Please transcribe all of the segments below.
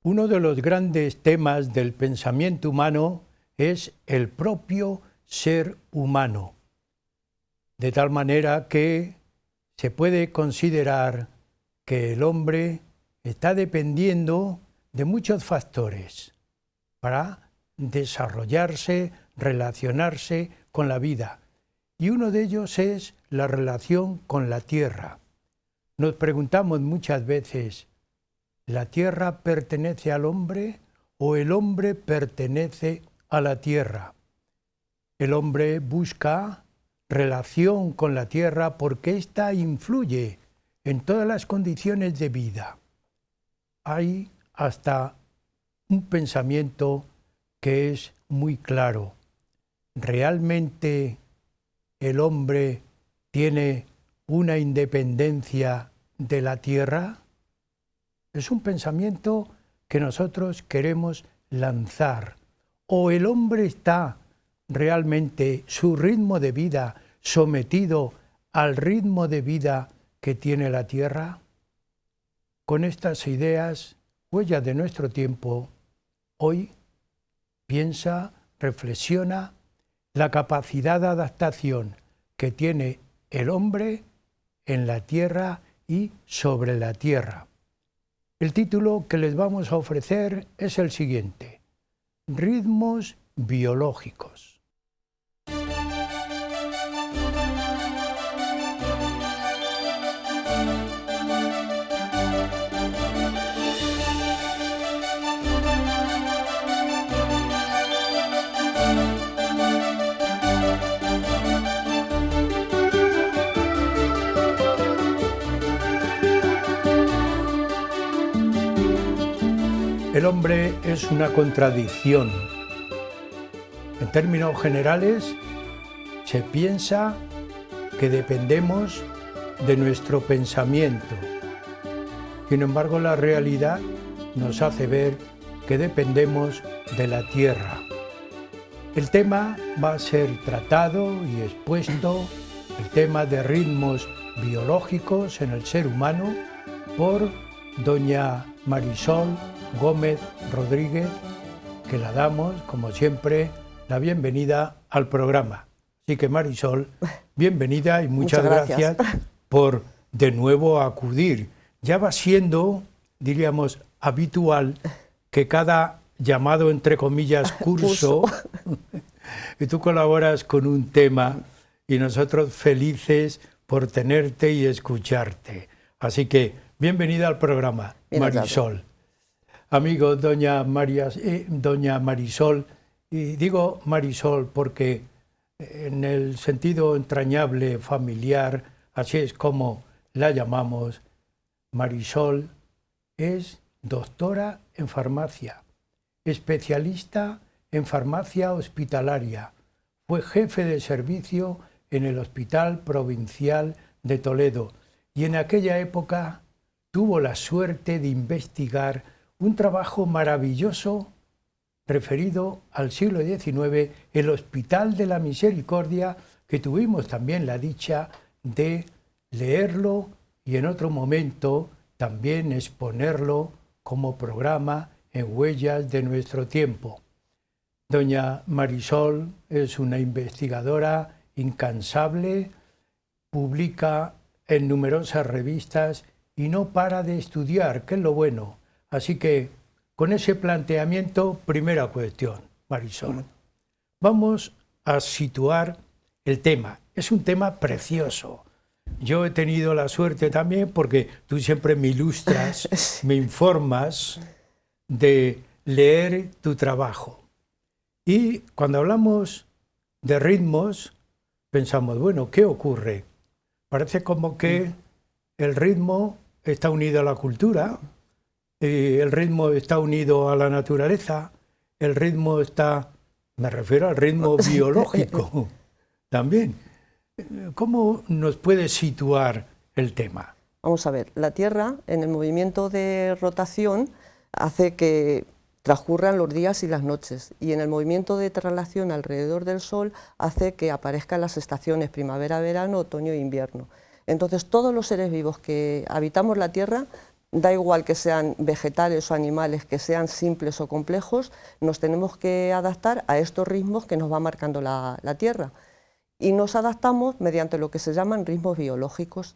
Uno de los grandes temas del pensamiento humano es el propio ser humano, de tal manera que se puede considerar que el hombre está dependiendo de muchos factores para desarrollarse, relacionarse con la vida. Y uno de ellos es la relación con la tierra. Nos preguntamos muchas veces, ¿la tierra pertenece al hombre o el hombre pertenece a la tierra? El hombre busca relación con la tierra porque ésta influye en todas las condiciones de vida. Hay hasta un pensamiento que es muy claro. ¿Realmente el hombre tiene una independencia de la tierra? Es un pensamiento que nosotros queremos lanzar. ¿O el hombre está realmente su ritmo de vida sometido al ritmo de vida que tiene la tierra? Con estas ideas, huellas de nuestro tiempo, hoy piensa, reflexiona la capacidad de adaptación que tiene el hombre en la tierra y sobre la tierra. El título que les vamos a ofrecer es el siguiente: Ritmos biológicos. El hombre es una contradicción. En términos generales, se piensa que dependemos de nuestro pensamiento. Sin embargo, la realidad nos hace ver que dependemos de la tierra. El tema va a ser tratado y expuesto, el tema de ritmos biológicos en el ser humano, por doña Marisol Gómez Rodríguez, que la damos, como siempre, la bienvenida al programa. Así que Marisol, bienvenida y muchas gracias por de nuevo acudir. Ya va siendo, diríamos, habitual que cada llamado, entre comillas, curso, y tú colaboras con un tema y nosotros felices por tenerte y escucharte. Así que bienvenida al programa, Marisol. Amigo, doña Marisol, y digo Marisol porque en el sentido entrañable, familiar, así es como la llamamos, Marisol es doctora en farmacia, especialista en farmacia hospitalaria, fue jefe de servicio en el Hospital Provincial de Toledo y en aquella época tuvo la suerte de investigar un trabajo maravilloso referido al siglo XIX, el Hospital de la Misericordia, que tuvimos también la dicha de leerlo y en otro momento también exponerlo como programa en Huellas de nuestro tiempo. Doña Marisol es una investigadora incansable, publica en numerosas revistas y no para de estudiar, que es lo bueno. Así que, con ese planteamiento, primera cuestión, Marisol. Vamos a situar el tema. Es un tema precioso. Yo he tenido la suerte también, porque tú siempre me ilustras, me informas de leer tu trabajo. Y cuando hablamos de ritmos, pensamos, bueno, ¿qué ocurre? Parece como que el ritmo está unido a la cultura, el ritmo está unido a la naturaleza, el ritmo está, me refiero al ritmo biológico también. ¿Cómo nos puede situar el tema? Vamos a ver, la Tierra en el movimiento de rotación hace que transcurran los días y las noches, y en el movimiento de traslación alrededor del Sol hace que aparezcan las estaciones primavera, verano, otoño e invierno. Entonces todos los seres vivos que habitamos la Tierra da igual que sean vegetales o animales, que sean simples o complejos, nos tenemos que adaptar a estos ritmos que nos va marcando la Tierra. Y nos adaptamos mediante lo que se llaman ritmos biológicos.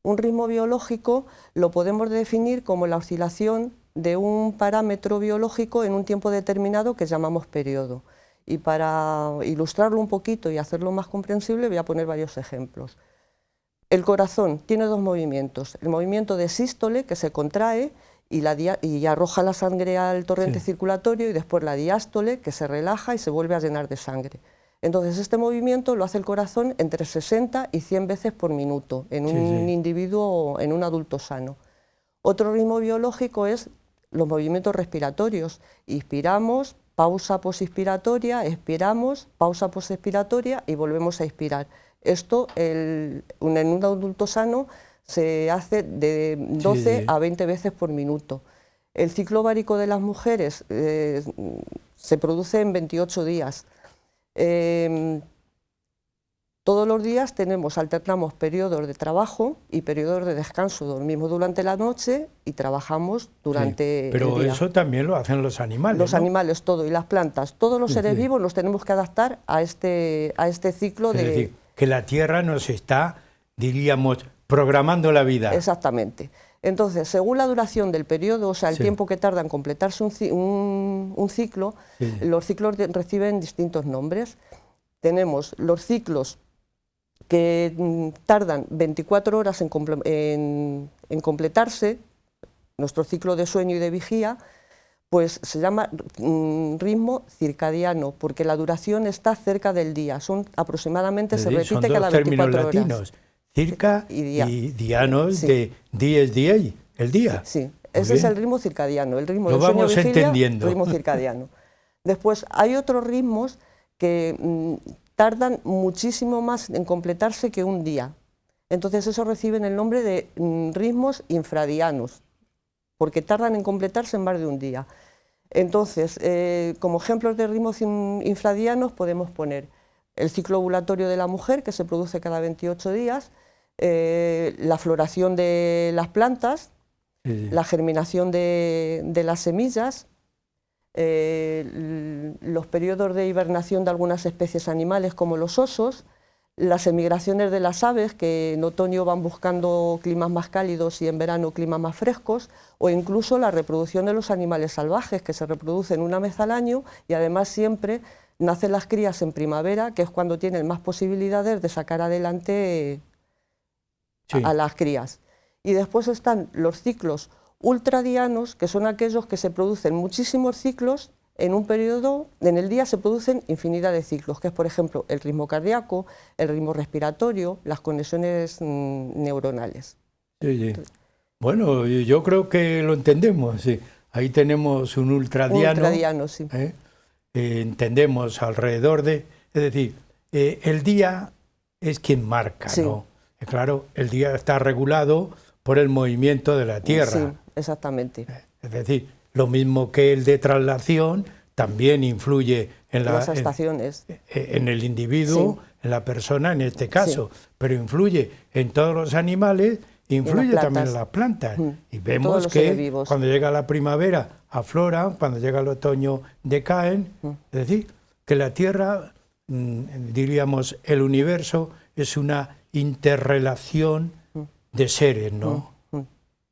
Un ritmo biológico lo podemos definir como la oscilación de un parámetro biológico en un tiempo determinado que llamamos periodo. Y para ilustrarlo un poquito y hacerlo más comprensible voy a poner varios ejemplos. El corazón tiene dos movimientos, el movimiento de sístole, que se contrae y arroja la sangre al torrente circulatorio, y después la diástole, que se relaja y se vuelve a llenar de sangre. Entonces este movimiento lo hace el corazón entre 60 y 100 veces por minuto en un individuo, en un adulto sano. Otro ritmo biológico es los movimientos respiratorios. Inspiramos, pausa posinspiratoria, expiramos, pausa posexpiratoria y volvemos a expirar. Esto en un adulto sano se hace de 12 a 20 veces por minuto. El ciclo ovárico de las mujeres se produce en 28 días. Todos los días alternamos periodos de trabajo y periodos de descanso. Dormimos durante la noche y trabajamos durante pero el día. eso también lo hacen los animales, Los ¿no? animales, todo, y las plantas, todos los seres vivos nos tenemos que adaptar a este ciclo Es decir, que la Tierra nos está, diríamos, programando la vida. Exactamente. Entonces, según la duración del periodo, o sea, el tiempo que tarda en completarse un ciclo, los ciclos reciben distintos nombres. Tenemos los ciclos que tardan 24 horas en completarse, nuestro ciclo de sueño y de vigía, pues se llama ritmo circadiano, porque la duración está cerca del día, aproximadamente, se repite cada 24 horas. Son dos términos latinos, circa y dianos, de día es día y el día. Sí, ese es el ritmo circadiano, el ritmo del sueño vigilia, entendiendo. Ritmo circadiano. Después hay otros ritmos que tardan muchísimo más en completarse que un día. Entonces eso reciben el nombre de ritmos infradianos, porque tardan en completarse en más de un día. Entonces, como ejemplos de ritmos infradianos podemos poner el ciclo ovulatorio de la mujer, que se produce cada 28 días, la floración de las plantas, la germinación de las semillas, los periodos de hibernación de algunas especies animales como los osos, las emigraciones de las aves, que en otoño van buscando climas más cálidos y en verano climas más frescos, o incluso la reproducción de los animales salvajes, que se reproducen una vez al año y además siempre nacen las crías en primavera, que es cuando tienen más posibilidades de sacar adelante a las crías. Y después están los ciclos ultradianos, que son aquellos que se producen muchísimos ciclos en un periodo. En el día se producen infinidad de ciclos, que es, por ejemplo, el ritmo cardíaco, el ritmo respiratorio, las conexiones neuronales. Bueno, yo creo que lo entendemos. Ahí tenemos un ultradiano. Ultradiano, sí. Entendemos alrededor de... Es decir, el día es quien marca, ¿no? Claro, el día está regulado por el movimiento de la Tierra. Sí, exactamente. Es decir, lo mismo que el de traslación también influye en las estaciones. En el individuo, en la persona en este caso, pero influye en todos los animales, influye también en las plantas. Y vemos que cuando llega la primavera afloran, cuando llega el otoño decaen. Es decir, que la Tierra, diríamos, el universo es una interrelación de seres, ¿no?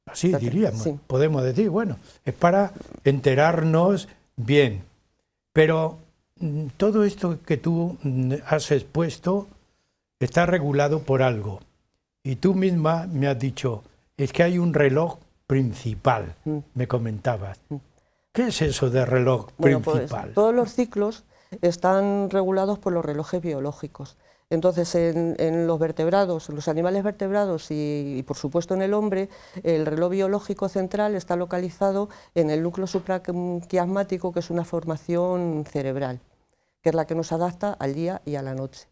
Así diríamos, podemos decir, bueno, es para enterarnos bien. Pero todo esto que tú has expuesto está regulado por algo. Y tú misma me has dicho, es que hay un reloj principal, me comentabas. ¿Qué es eso de reloj principal? Pues, todos los ciclos están regulados por los relojes biológicos. Entonces, en los vertebrados, en los animales vertebrados y por supuesto en el hombre, el reloj biológico central está localizado en el núcleo supraquiasmático, que es una formación cerebral, que es la que nos adapta al día y a la noche.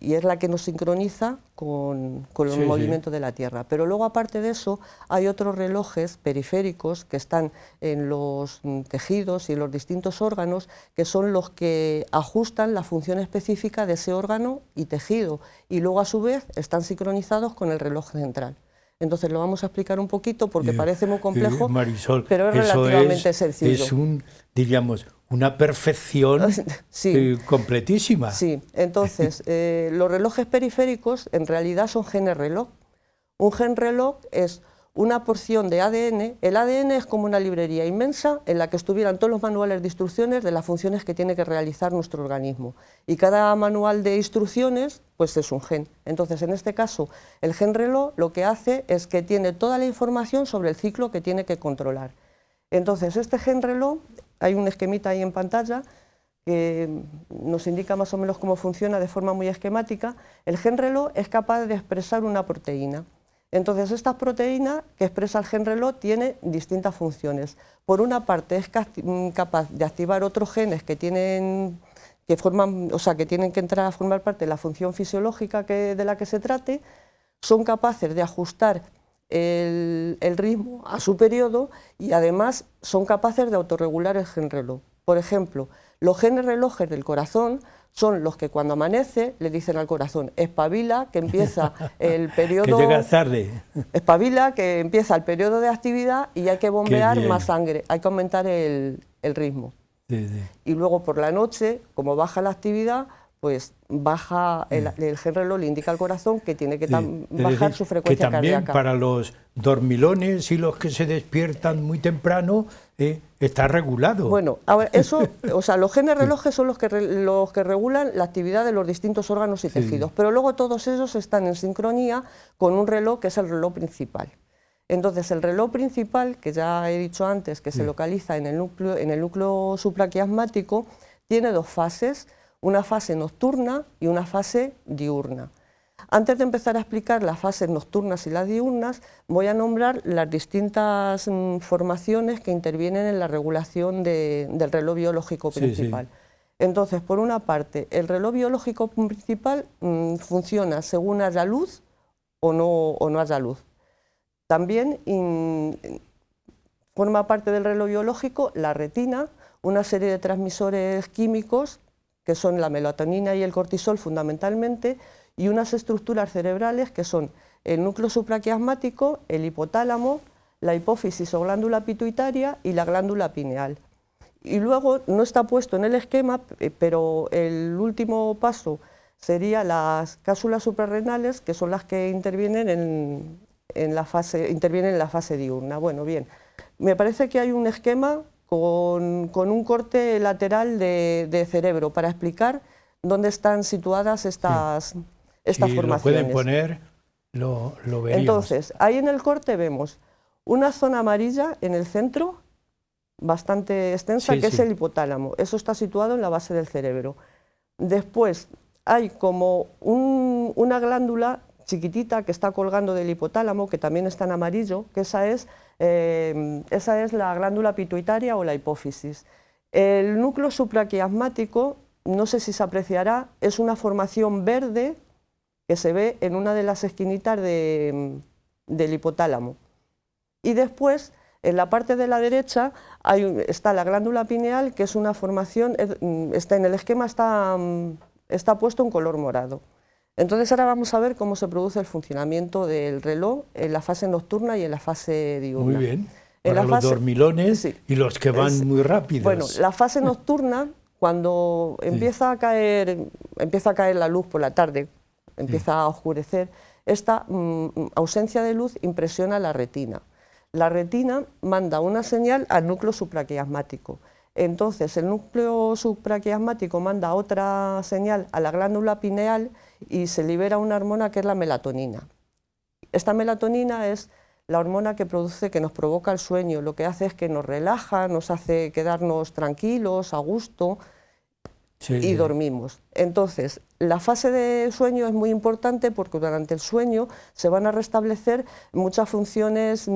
Y es la que nos sincroniza con el movimiento de la Tierra. Pero luego, aparte de eso, hay otros relojes periféricos que están en los tejidos y en los distintos órganos, que son los que ajustan la función específica de ese órgano y tejido, y luego a su vez están sincronizados con el reloj central. Entonces lo vamos a explicar un poquito porque parece muy complejo, Marisol, pero es relativamente sencillo. Es diríamos, una perfección sí. Completísima. Sí, entonces los relojes periféricos en realidad son genes reloj. Un gen reloj es una porción de ADN. El ADN es como una librería inmensa en la que estuvieran todos los manuales de instrucciones de las funciones que tiene que realizar nuestro organismo. Y cada manual de instrucciones pues es un gen. Entonces, en este caso, el gen reloj lo que hace es que tiene toda la información sobre el ciclo que tiene que controlar. Entonces, este gen reloj, hay un esquemita ahí en pantalla que nos indica más o menos cómo funciona de forma muy esquemática. El gen reloj es capaz de expresar una proteína. Entonces, esta proteína que expresa el gen reloj tiene distintas funciones. Por una parte, es capaz de activar otros genes que tienen que entrar a formar parte de la función fisiológica de la que se trate, son capaces de ajustar el ritmo a su periodo y además son capaces de autorregular el gen reloj. Por ejemplo, los genes relojes del corazón son los que cuando amanece le dicen al corazón: espabila, que empieza el periodo... Que llegas tarde. Espabila, que empieza el periodo de actividad y hay que bombear más sangre, hay que aumentar el ritmo. Sí. Y luego por la noche, como baja la actividad, pues baja el gen reloj, le indica al corazón que tiene que bajar su frecuencia cardíaca. Que también para los dormilones y los que se despiertan muy temprano está regulado. Bueno, ahora eso, los genes relojes son los que regulan la actividad de los distintos órganos y tejidos, pero luego todos ellos están en sincronía con un reloj que es el reloj principal. Entonces, el reloj principal, que ya he dicho antes, que se localiza en el núcleo supraquiasmático, tiene dos fases: una fase nocturna y una fase diurna. Antes de empezar a explicar las fases nocturnas y las diurnas, voy a nombrar las distintas formaciones que intervienen en la regulación del reloj biológico principal. Sí. Entonces, por una parte, el reloj biológico principal funciona según haya luz o no haya luz. También forma parte del reloj biológico la retina, una serie de transmisores químicos que son la melatonina y el cortisol fundamentalmente, y unas estructuras cerebrales que son el núcleo supraquiasmático, el hipotálamo, la hipófisis o glándula pituitaria y la glándula pineal. Y luego, no está puesto en el esquema, pero el último paso sería las cápsulas suprarrenales, que son las que intervienen en la fase diurna. Bueno, bien, me parece que hay un esquema con un corte lateral de cerebro para explicar dónde están situadas estas formaciones. Lo pueden poner, lo veríamos. Entonces, ahí en el corte vemos una zona amarilla en el centro, bastante extensa, que es el hipotálamo. Eso está situado en la base del cerebro. Después hay como una glándula chiquitita que está colgando del hipotálamo, que también está en amarillo, que esa es la glándula pituitaria o la hipófisis. El núcleo supraquiasmático, no sé si se apreciará, es una formación verde que se ve en una de las esquinitas del hipotálamo. Y después, en la parte de la derecha, está la glándula pineal, que es una formación, en el esquema está puesto en color morado. Entonces ahora vamos a ver cómo se produce el funcionamiento del reloj en la fase nocturna y en la fase diurna. Muy bien, para los dormilones y los que van muy rápidos. Bueno, la fase nocturna, cuando empieza a caer la luz por la tarde, empieza a oscurecer, esta ausencia de luz impresiona la retina. La retina manda una señal al núcleo supraquiasmático. Entonces el núcleo supraquiasmático manda otra señal a la glándula pineal y se libera una hormona que es la melatonina. Esta melatonina es la hormona que nos provoca el sueño, lo que hace es que nos relaja, nos hace quedarnos tranquilos, a gusto y dormimos. Entonces, la fase de sueño es muy importante porque durante el sueño se van a restablecer muchas funciones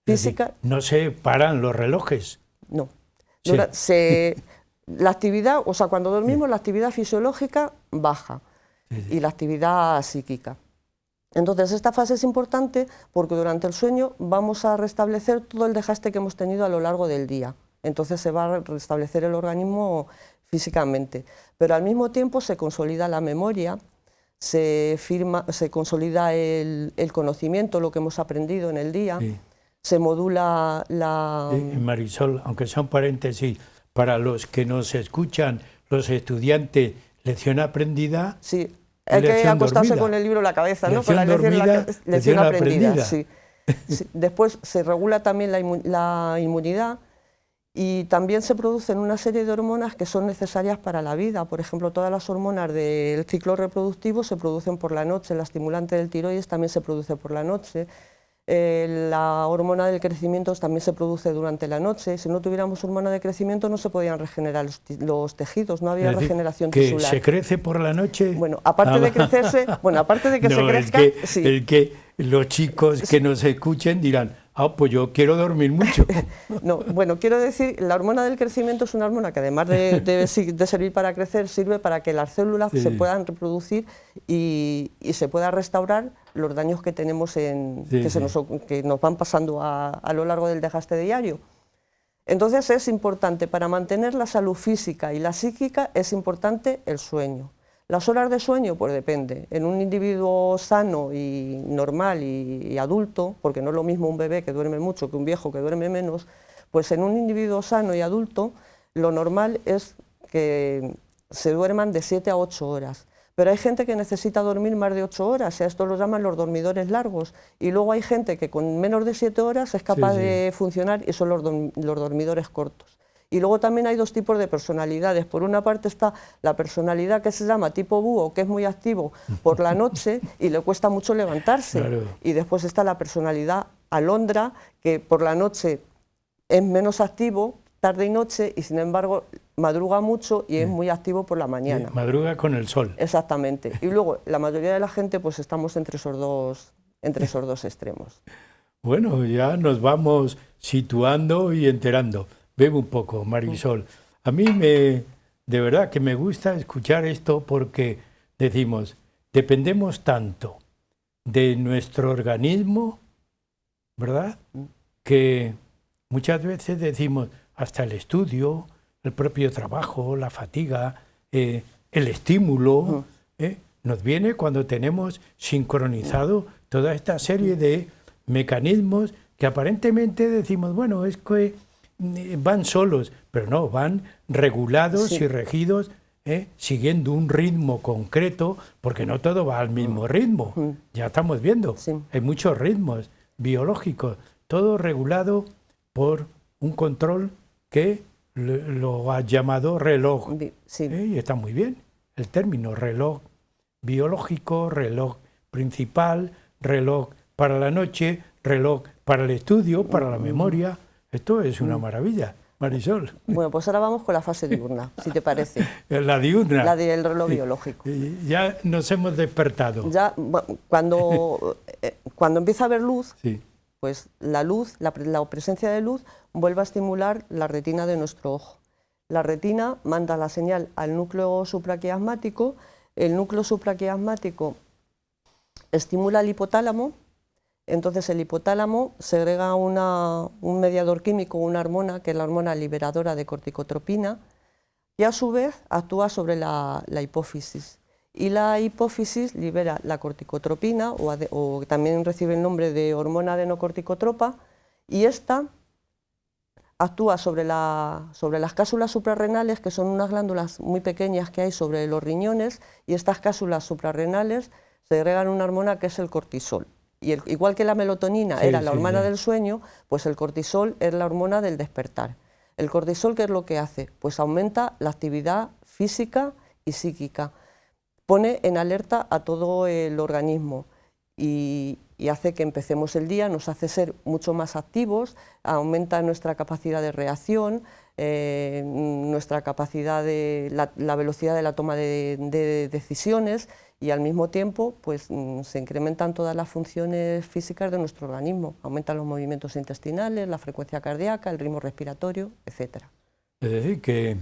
físicas. No se paran los relojes. No. La actividad, cuando dormimos, la actividad fisiológica baja y la actividad psíquica. Entonces, esta fase es importante porque durante el sueño vamos a restablecer todo el desgaste que hemos tenido a lo largo del día. Entonces se va a restablecer el organismo físicamente, pero al mismo tiempo se consolida la memoria, se consolida el conocimiento, lo que hemos aprendido en el día, sí. se modula la... Marisol, aunque sea un paréntesis, para los que nos escuchan, los estudiantes, lección aprendida. Sí, hay que acostarse dormida. con el libro en la cabeza, ¿no? Lección Con la dormida, lección aprendida. Sí. Sí. Después se regula también la inmunidad y también se producen una serie de hormonas que son necesarias para la vida. Por ejemplo, todas las hormonas del ciclo reproductivo se producen por la noche, la estimulante del tiroides también se produce por la noche. La hormona del crecimiento también se produce durante la noche. Si no tuviéramos hormona de crecimiento no se podían regenerar los tejidos, no había regeneración tisular. ¿Que se crece por la noche? Bueno, aparte de crecerse, bueno, aparte de que se crezca... Sí. El que los chicos que nos escuchen dirán, pues yo quiero dormir mucho. No, bueno, quiero decir, la hormona del crecimiento es una hormona que además de servir para crecer, sirve para que las células se puedan reproducir y se pueda restaurar los daños que tenemos que nos van pasando a lo largo del desgaste diario. Entonces es importante, para mantener la salud física y la psíquica, es importante el sueño. Las horas de sueño, pues depende. En un individuo sano y normal y adulto, porque no es lo mismo un bebé que duerme mucho que un viejo que duerme menos, pues en un individuo sano y adulto lo normal es que se duerman de 7 a 8 horas. Pero hay gente que necesita dormir más de 8 horas, y a esto lo llaman los dormidores largos. Y luego hay gente que con menos de 7 horas es capaz de funcionar y son los dormidores cortos. Y luego también hay dos tipos de personalidades. Por una parte está la personalidad que se llama tipo búho, que es muy activo por la noche y le cuesta mucho levantarse. Claro. Y después está la personalidad alondra, que por la noche es menos activo, tarde y noche, y sin embargo madruga mucho y es muy activo por la mañana. Madruga con el sol. Exactamente. Y luego la mayoría de la gente pues estamos entre esos dos extremos. Bueno, ya nos vamos situando y enterando. Bebo un poco, Marisol. A mí de verdad que me gusta escuchar esto porque decimos, dependemos tanto de nuestro organismo, ¿verdad? Que muchas veces decimos, hasta el estudio, el propio trabajo, la fatiga, el estímulo, nos viene cuando tenemos sincronizado toda esta serie de mecanismos que aparentemente decimos, bueno, es que van solos, pero no, van regulados y regidos, siguiendo un ritmo concreto, porque no todo va al mismo ritmo, ya estamos viendo, hay muchos ritmos biológicos, todo regulado por un control que lo ha llamado reloj, y está muy bien el término reloj biológico, reloj principal, reloj para la noche, reloj para el estudio, para la memoria. Esto es una maravilla, Marisol. Bueno, pues ahora vamos con la fase diurna, si te parece. La diurna. La del reloj biológico. Ya nos hemos despertado. Ya, cuando empieza a haber luz, pues la luz, la presencia de luz, vuelve a estimular la retina de nuestro ojo. La retina manda la señal al núcleo supraquiasmático, el núcleo supraquiasmático estimula el hipotálamo. Entonces el hipotálamo segrega un mediador químico, una hormona, que es la hormona liberadora de corticotropina, y a su vez actúa sobre la hipófisis. Y la hipófisis libera la corticotropina, o también recibe el nombre de hormona adenocorticotropa, y esta actúa sobre las cápsulas suprarrenales, que son unas glándulas muy pequeñas que hay sobre los riñones, y estas cápsulas suprarrenales segregan una hormona que es el cortisol. Y igual que la melatonina era la hormona del sueño, pues el cortisol es la hormona del despertar. El cortisol, ¿qué es lo que hace? Pues aumenta la actividad física y psíquica, pone en alerta a todo el organismo y hace que empecemos el día, nos hace ser mucho más activos, aumenta nuestra capacidad de reacción, nuestra capacidad la velocidad de la toma de decisiones, y al mismo tiempo pues, se incrementan todas las funciones físicas de nuestro organismo, aumentan los movimientos intestinales, la frecuencia cardíaca, el ritmo respiratorio, etc. Es decir, que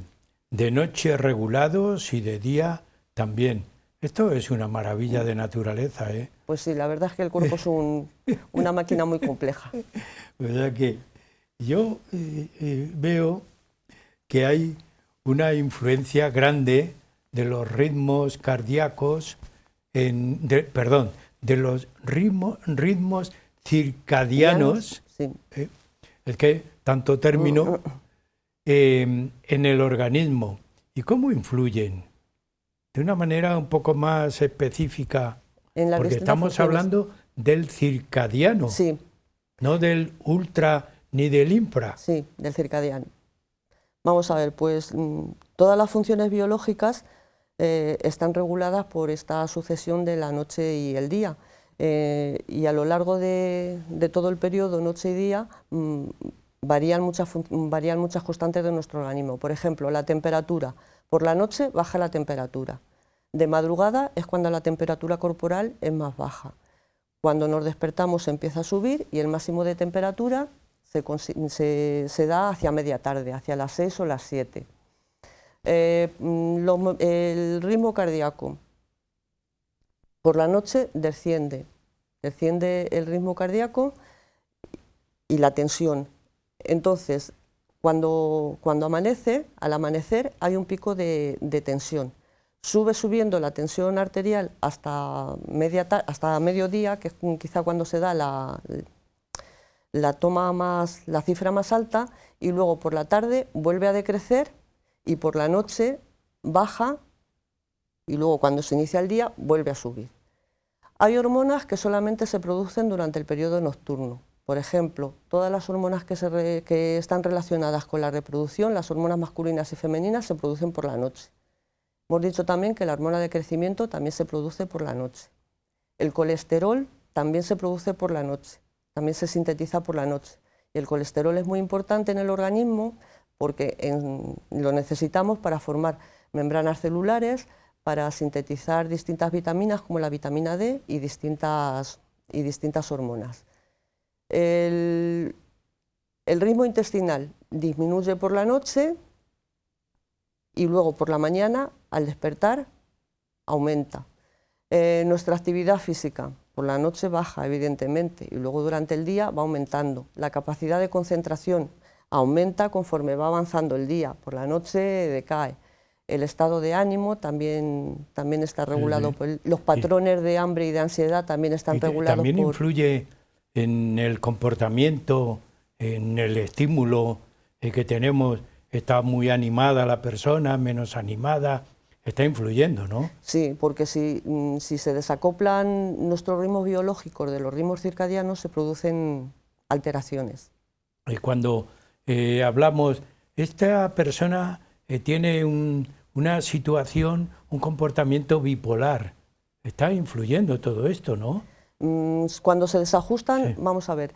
de noche regulados y de día también. Esto es una maravilla de naturaleza, ¿eh? Pues sí, la verdad es que el cuerpo es una máquina muy compleja. O sea que yo veo que hay una influencia grande de los ritmos cardíacos de los ritmos circadianos, sí. Es que tanto término, en el organismo. ¿Y cómo influyen? De una manera un poco más específica, porque estamos hablando del circadiano, sí, no del ultra ni del infra. Sí, del circadiano. Vamos a ver, pues todas las funciones biológicas están reguladas por esta sucesión de la noche y el día. Y a lo largo de todo el periodo, noche y día, varían muchas constantes de nuestro organismo. Por ejemplo, la temperatura. Por la noche baja la temperatura. De madrugada es cuando la temperatura corporal es más baja. Cuando nos despertamos empieza a subir y el máximo de temperatura se da hacia media tarde, hacia las 6 o las 7. El ritmo cardíaco. Por la noche desciende el ritmo cardíaco y la tensión. Entonces, cuando amanece, al amanecer hay un pico de tensión. Sube subiendo la tensión arterial hasta mediodía, que es quizá cuando se da la cifra más alta, y luego por la tarde vuelve a decrecer y por la noche baja y luego cuando se inicia el día vuelve a subir. Hay hormonas que solamente se producen durante el periodo nocturno. Por ejemplo, todas las hormonas que están relacionadas con la reproducción, las hormonas masculinas y femeninas, se producen por la noche. Hemos dicho también que la hormona de crecimiento también se produce por la noche. El colesterol también se produce por la noche, también se sintetiza por la noche. Y el colesterol es muy importante en el organismo porque lo necesitamos para formar membranas celulares, para sintetizar distintas vitaminas como la vitamina D y distintas hormonas. El ritmo intestinal disminuye por la noche y luego por la mañana, al despertar, aumenta. Nuestra actividad física por la noche baja, evidentemente, y luego durante el día va aumentando. La capacidad de concentración aumenta conforme va avanzando el día, por la noche decae. El estado de ánimo también está regulado, por los patrones de hambre y de ansiedad también están regulados. También influye en el comportamiento, en el estímulo que tenemos. Está muy animada la persona, menos animada, está influyendo, ¿no? Sí, porque si se desacoplan nuestros ritmos biológicos de los ritmos circadianos, se producen alteraciones. Y cuando hablamos, esta persona tiene una situación, un comportamiento bipolar, está influyendo todo esto, ¿no? Cuando se desajustan, sí. Vamos a ver,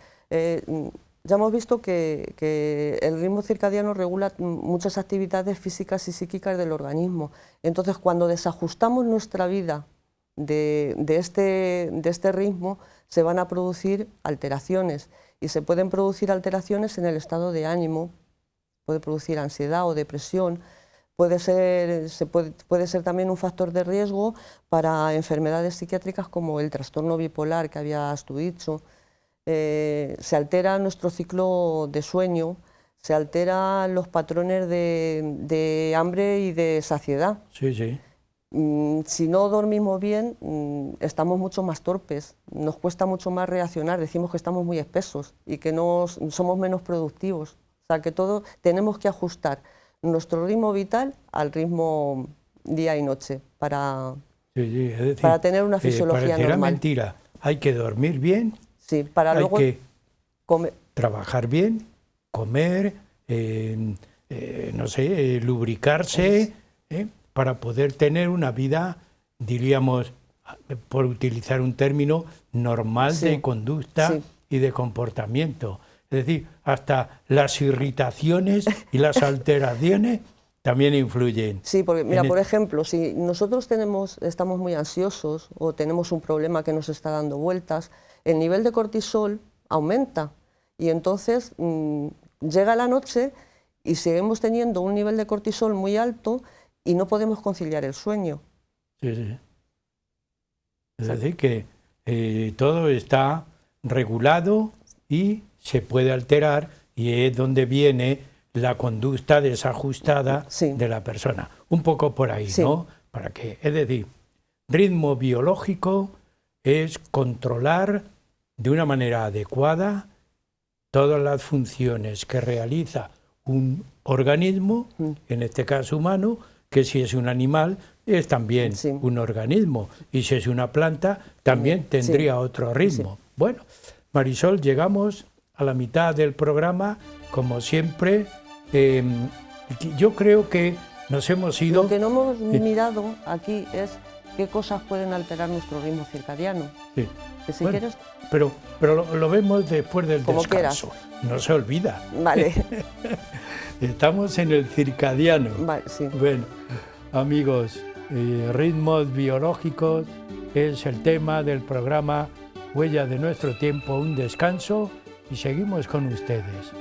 ya hemos visto que el ritmo circadiano regula muchas actividades físicas y psíquicas del organismo. Entonces, cuando desajustamos nuestra vida de este ritmo, se van a producir alteraciones. Y se pueden producir alteraciones en el estado de ánimo, puede producir ansiedad o depresión, puede ser también un factor de riesgo para enfermedades psiquiátricas como el trastorno bipolar que habías tú dicho. Se altera nuestro ciclo de sueño, se alteran los patrones de hambre y de saciedad. Sí, sí. Si no dormimos bien, estamos mucho más torpes, nos cuesta mucho más reaccionar, decimos que estamos muy espesos y que somos menos productivos. O sea, que todo tenemos que ajustar nuestro ritmo vital al ritmo día y noche para tener una fisiología normal. Mentira, hay que dormir bien. Sí, para luego hay que trabajar bien, comer, no sé, lubricarse, para poder tener una vida, diríamos, por utilizar un término, normal de conducta y de comportamiento. Es decir, hasta las irritaciones y las alteraciones también influyen. Sí, porque mira, por ejemplo, si nosotros estamos muy ansiosos o tenemos un problema que nos está dando vueltas, el nivel de cortisol aumenta y entonces llega la noche y seguimos teniendo un nivel de cortisol muy alto y no podemos conciliar el sueño. Sí, sí. Es decir, que todo está regulado y se puede alterar y es donde viene la conducta desajustada de la persona. Un poco por ahí, ¿no? Para que, es decir, ritmo biológico es controlar de una manera adecuada todas las funciones que realiza un organismo, en este caso humano, que si es un animal es también un organismo, y si es una planta también tendría otro ritmo. Bueno, Marisol, llegamos a la mitad del programa, como siempre. Yo creo que nos hemos ido... Lo que no hemos mirado aquí es qué cosas pueden alterar nuestro ritmo circadiano. Sí. Que si bueno, quieres... Pero lo vemos después del como descanso. Quieras. No se olvida. Vale. Estamos en el circadiano. Vale, sí. Bueno, amigos, ritmos biológicos es el tema del programa Huellas de nuestro tiempo, un descanso, y seguimos con ustedes.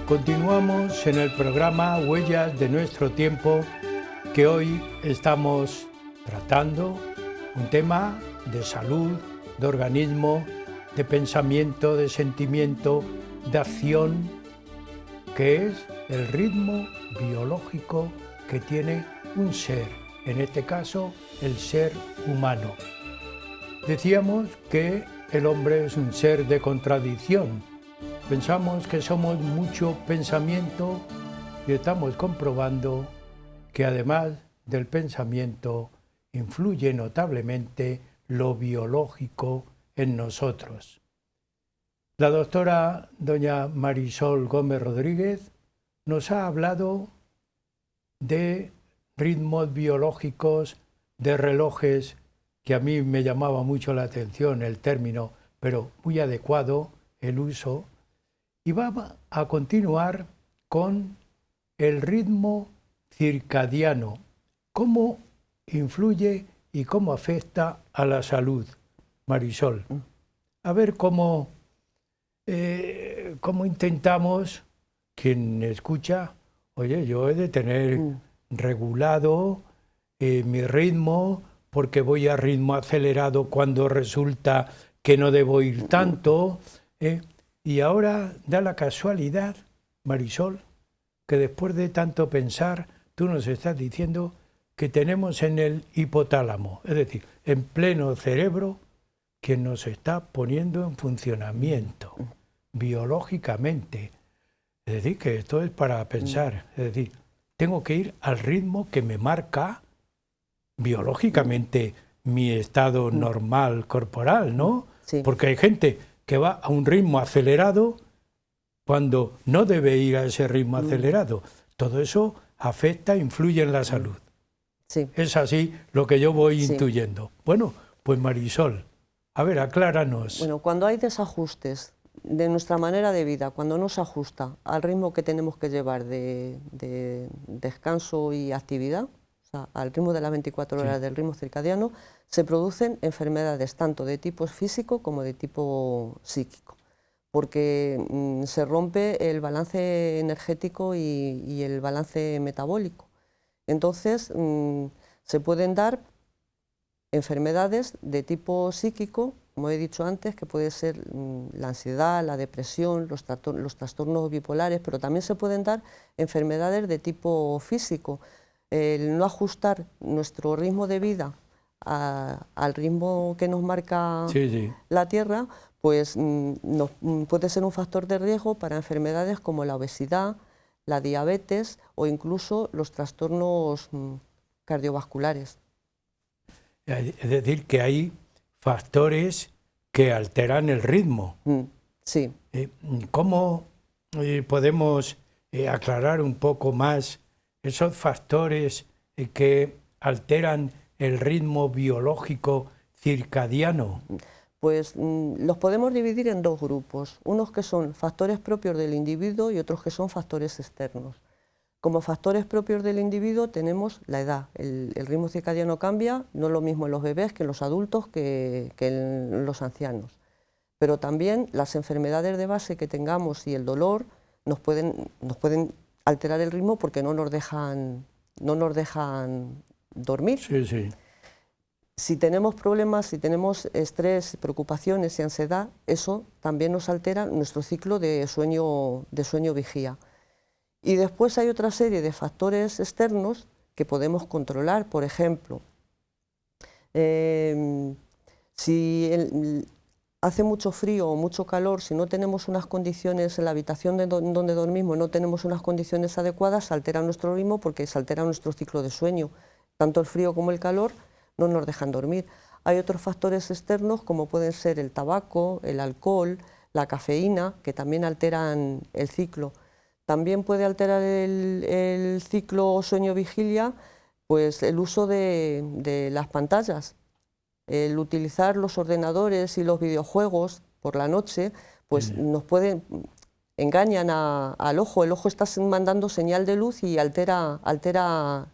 Continuamos en el programa Huellas de nuestro tiempo, que hoy estamos tratando un tema de salud, de organismo, de pensamiento, de sentimiento, de acción, que es el ritmo biológico que tiene un ser, en este caso el ser humano. Decíamos que el hombre es un ser de contradicción. Pensamos que somos mucho pensamiento y estamos comprobando que además del pensamiento influye notablemente lo biológico en nosotros. La doctora doña Marisol Gómez Rodríguez nos ha hablado de ritmos biológicos, de relojes, que a mí me llamaba mucho la atención el término, pero muy adecuado el uso. Y vamos a continuar con el ritmo circadiano. ¿Cómo influye y cómo afecta a la salud, Marisol? A ver cómo intentamos, quien escucha, oye, yo he de tener regulado mi ritmo, porque voy a ritmo acelerado cuando resulta que no debo ir tanto. Y ahora da la casualidad, Marisol, que después de tanto pensar, tú nos estás diciendo que tenemos en el hipotálamo, es decir, en pleno cerebro, que nos está poniendo en funcionamiento biológicamente. Es decir, que esto es para pensar. Es decir, tengo que ir al ritmo que me marca biológicamente mi estado normal corporal, ¿no? Sí. Porque hay gente que va a un ritmo acelerado cuando no debe ir a ese ritmo acelerado. Todo eso afecta, influye en la salud. Sí. Es así lo que yo voy intuyendo. Bueno, pues Marisol, a ver, acláranos. Bueno, cuando hay desajustes de nuestra manera de vida, cuando no se ajusta al ritmo que tenemos que llevar de descanso y actividad, o sea, al ritmo de las 24 horas del ritmo circadiano, se producen enfermedades tanto de tipo físico como de tipo psíquico, porque se rompe el balance energético y el balance metabólico. Entonces, se pueden dar enfermedades de tipo psíquico, como he dicho antes, que puede ser la ansiedad, la depresión, los trastornos bipolares, pero también se pueden dar enfermedades de tipo físico. El no ajustar nuestro ritmo de vida al ritmo que nos marca la Tierra, pues puede ser un factor de riesgo para enfermedades como la obesidad, la diabetes o incluso los trastornos cardiovasculares. Es decir, que hay factores que alteran el ritmo. Sí. ¿Cómo podemos aclarar un poco más esos factores que alteran el ritmo biológico circadiano? Pues los podemos dividir en dos grupos, unos que son factores propios del individuo y otros que son factores externos. Como factores propios del individuo tenemos la edad, el ritmo circadiano cambia, no es lo mismo en los bebés que en los adultos que en los ancianos. Pero también las enfermedades de base que tengamos y el dolor nos pueden alterar el ritmo porque no nos dejan dormir. Sí, sí. Si tenemos problemas, si tenemos estrés, preocupaciones y ansiedad, eso también nos altera nuestro ciclo de sueño-vigía. Y después hay otra serie de factores externos que podemos controlar. Por ejemplo, si hace mucho frío o mucho calor, si no tenemos unas condiciones en la habitación donde dormimos, no tenemos unas condiciones adecuadas, se altera nuestro ritmo porque se altera nuestro ciclo de sueño. Tanto el frío como el calor no nos dejan dormir. Hay otros factores externos como pueden ser el tabaco, el alcohol, la cafeína, que también alteran el ciclo. También puede alterar el ciclo sueño-vigilia pues el uso de las pantallas. El utilizar los ordenadores y los videojuegos por la noche pues nos engañan al ojo. El ojo está mandando señal de luz y altera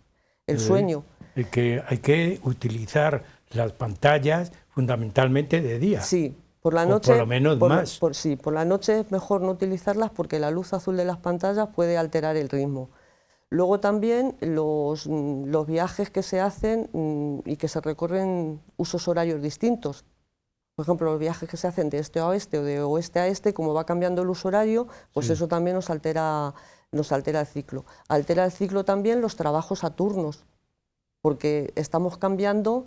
el sueño. Hay que utilizar las pantallas fundamentalmente de día. Sí, por la noche. O por lo menos más. Sí, por la noche es mejor no utilizarlas porque la luz azul de las pantallas puede alterar el ritmo. Luego también los viajes que se hacen y que se recorren usos horarios distintos. Por ejemplo, los viajes que se hacen de este a oeste o de oeste a este, como va cambiando el uso horario, pues sí, eso también nos altera el ciclo. Altera el ciclo también los trabajos a turnos, porque estamos cambiando,